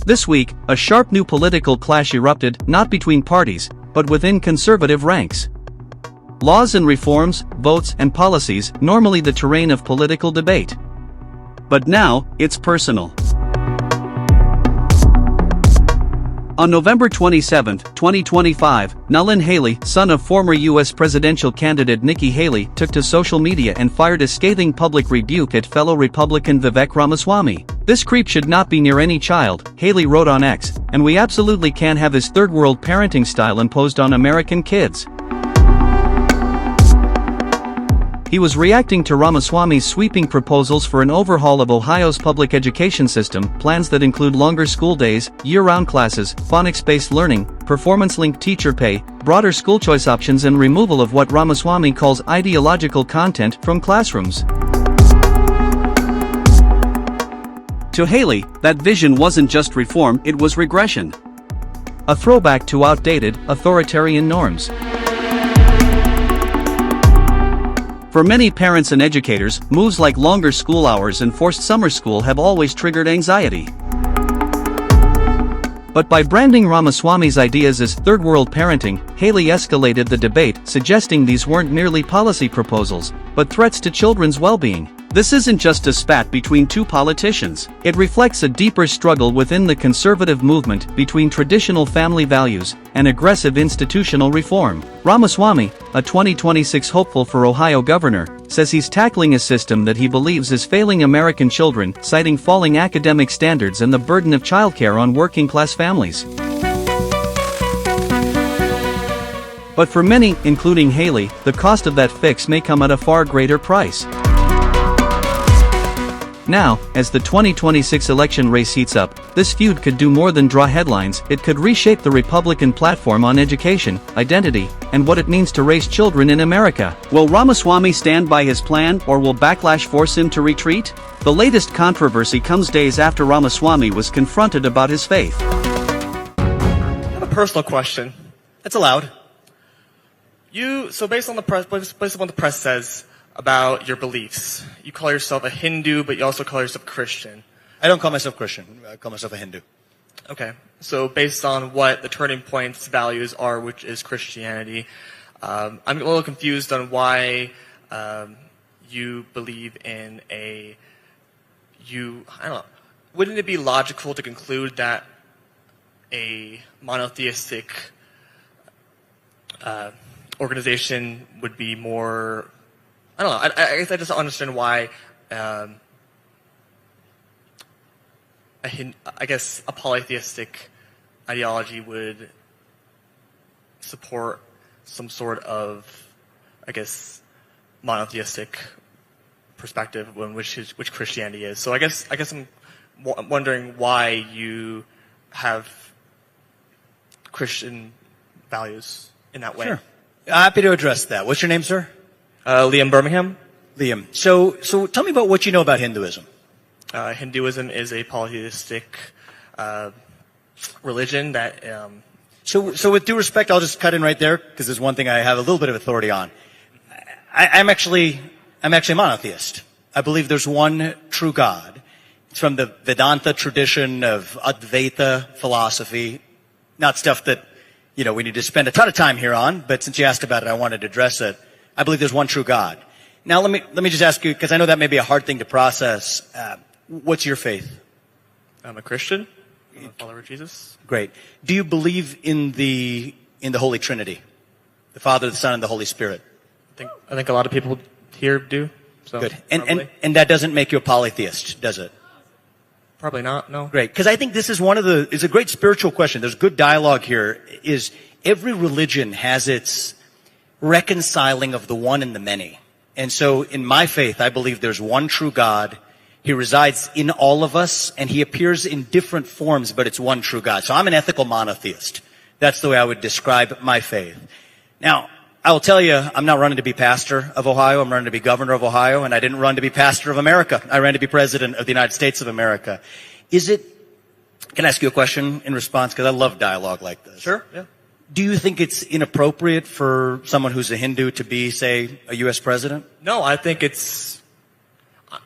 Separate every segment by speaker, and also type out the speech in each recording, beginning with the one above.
Speaker 1: This week, a sharp new political clash erupted, not between parties, but within conservative ranks. Laws and reforms, votes and policies, normally the terrain of political debate. But now, it's personal. On November 27, 2025, Nalin Haley, son of former U.S. presidential candidate Nikki Haley, took to social media and fired a scathing public rebuke at fellow Republican Vivek Ramaswamy. "This creep should not be near any child," Haley wrote on X, "and we absolutely can't have his third-world parenting style imposed on American kids." He was reacting to Ramaswamy's sweeping proposals for an overhaul of Ohio's public education system, plans that include longer school days, year-round classes, phonics-based learning, performance-linked teacher pay, broader school choice options and removal of what Ramaswamy calls ideological content from classrooms. To Haley, that vision wasn't just reform, it was regression. A throwback to outdated, authoritarian norms. For many parents and educators, moves like longer school hours and forced summer school have always triggered anxiety. But by branding Ramaswamy's ideas as third-world parenting, Haley escalated the debate, suggesting these weren't merely policy proposals, but threats to children's well-being. This isn't just a spat between two politicians. It reflects a deeper struggle within the conservative movement between traditional family values and aggressive institutional reform. Ramaswamy, a 2026 hopeful for Ohio governor, says he's tackling a system that he believes is failing American children, citing falling academic standards and the burden of childcare on working-class families. But for many, including Haley, the cost of that fix may come at a far greater price. Now, as the 2026 election race heats up, this feud could do more than draw headlines. It could reshape the Republican platform on education, identity, and what it means to raise children in America. Will Ramaswamy stand by his plan, or will backlash force him to retreat? The latest controversy comes days after Ramaswamy was confronted about his faith.
Speaker 2: I have a personal question.
Speaker 3: That's allowed.
Speaker 2: So based on what the press says about your beliefs, you call yourself a Hindu, but you also call yourself Christian.
Speaker 3: I don't call myself Christian. I call myself a Hindu.
Speaker 2: Okay. So based on what the Turning Point's values are, which is Christianity, I'm a little confused on why you believe in I don't know. Wouldn't it be logical to conclude that a monotheistic organization would be more, I don't know, I guess I just don't understand why I guess a polytheistic ideology would support some sort of, I guess, monotheistic perspective which Christianity is. So I guess I'm wondering why you have Christian values in that way.
Speaker 3: Sure. Happy to address that. What's your name, sir?
Speaker 2: Liam Birmingham.
Speaker 3: Liam. So tell me about what you know about Hinduism.
Speaker 2: Hinduism is a polytheistic religion that.
Speaker 3: So with due respect, I'll just cut in right there because there's one thing I have a little bit of authority on. I'm actually a monotheist. I believe there's one true God. It's from the Vedanta tradition of Advaita philosophy, not stuff that we need to spend a ton of time here on. But since you asked about it, I wanted to address it. I believe there's one true God. Now let me just ask you, because I know that may be a hard thing to process. What's your faith?
Speaker 2: I'm a Christian. I'm a follower of Jesus.
Speaker 3: Great. Do you believe in the Holy Trinity, the Father, the Son, and the Holy Spirit?
Speaker 2: I think a lot of people here do. So
Speaker 3: good. And that doesn't make you a polytheist, does it?
Speaker 2: Probably not. No.
Speaker 3: Great. Because I think this is it's a great spiritual question. There's good dialogue here. Is every religion has its reconciling of the one and the many. And so in my faith, I believe there's one true God. He resides in all of us, and he appears in different forms, but it's one true God. So I'm an ethical monotheist. That's the way I would describe my faith. Now, I will tell you, I'm not running to be pastor of Ohio. I'm running to be governor of Ohio, and I didn't run to be pastor of America. I ran to be president of the United States of America. Can I ask you a question in response? Because I love dialogue like this.
Speaker 2: Sure, yeah.
Speaker 3: Do you think it's inappropriate for someone who's a Hindu to be, say, a U.S. president?
Speaker 2: No, I think it's...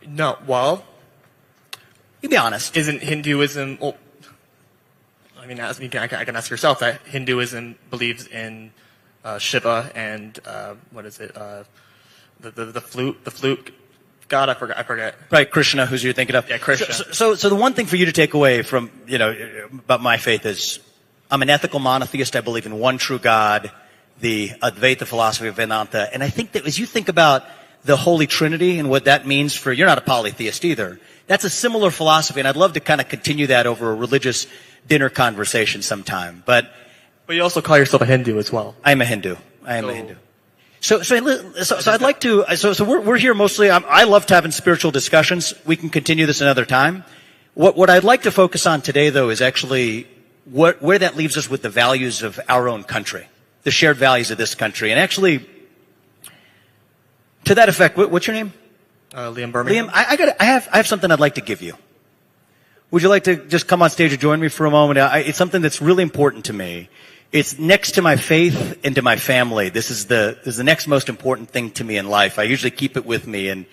Speaker 2: No, well...
Speaker 3: You be honest.
Speaker 2: Isn't Hinduism... Well, I mean, as I can ask yourself that Hinduism believes in Shiva and what is it? The flute god. I forget.
Speaker 3: Right, Krishna, who's you're thinking of.
Speaker 2: Yeah, Krishna.
Speaker 3: So the one thing for you to take away from about my faith is I'm an ethical monotheist. I believe in one true God, the Advaita philosophy of Vedanta, and I think that as you think about the Holy Trinity and what that means for, you're not a polytheist either. That's a similar philosophy, and I'd love to kind of continue that over a religious dinner conversation sometime. But
Speaker 2: you also call yourself a Hindu as well.
Speaker 3: I'm a Hindu. I am a Hindu. So I'd like to, so we're here mostly, I love having spiritual discussions. We can continue this another time. What I'd like to focus on today, though, is actually where that leaves us with the values of our own country, the shared values of this country. And actually, to that effect, what's your name?
Speaker 2: Liam Birmingham.
Speaker 3: Liam, I have something I'd like to give you. Would you like to just come on stage and join me for a moment? It's something that's really important to me. It's next to my faith and to my family. This is the next most important thing to me in life. I usually keep it with me, and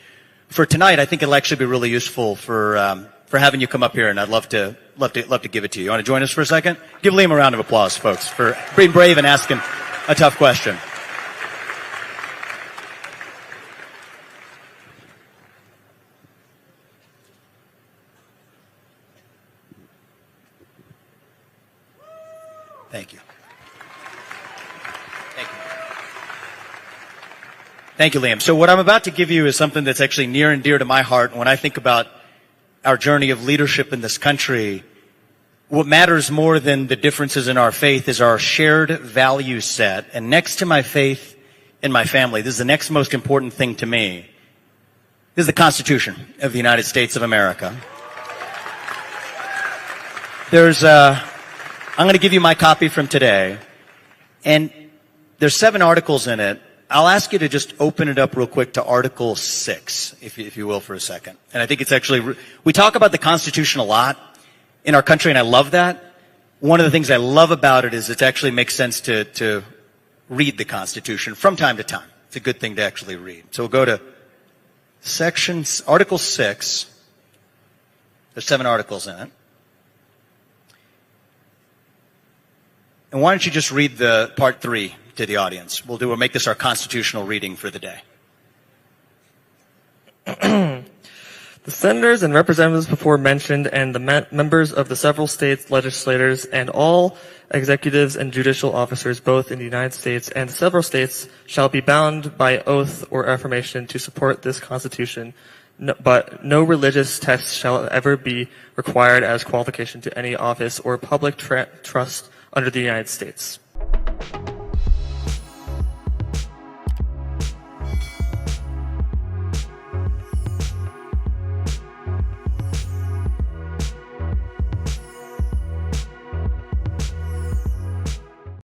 Speaker 3: for tonight, I think it'll actually be really useful for having you come up here, and I'd love to give it to you. You want to join us for a second? Give Liam a round of applause, folks, for being brave and asking a tough question. Thank you. Thank you, Liam. So what I'm about to give you is something that's actually near and dear to my heart. And when I think about our journey of leadership in this country, what matters more than the differences in our faith is our shared value set. And next to my faith and my family, this is the next most important thing to me. This is the Constitution of the United States of America. I'm going to give you my copy from today, and there's 7 articles in it. I'll ask you to just open it up real quick to Article 6, if you will, for a second. And I think it's actually, we talk about the Constitution a lot in our country, and I love that. One of the things I love about it is it actually makes sense to read the Constitution from time to time. It's a good thing to actually read. So we'll go to Article 6. There's 7 articles in it. And why don't you just read the part 3 to the audience? We'll make this our constitutional reading for the day.
Speaker 2: The senators and representatives before mentioned and the members of the several states legislators and all executives and judicial officers both in the United States and several states shall be bound by oath or affirmation to support this Constitution, but no religious test shall ever be required as qualification to any office or public trust under the United States.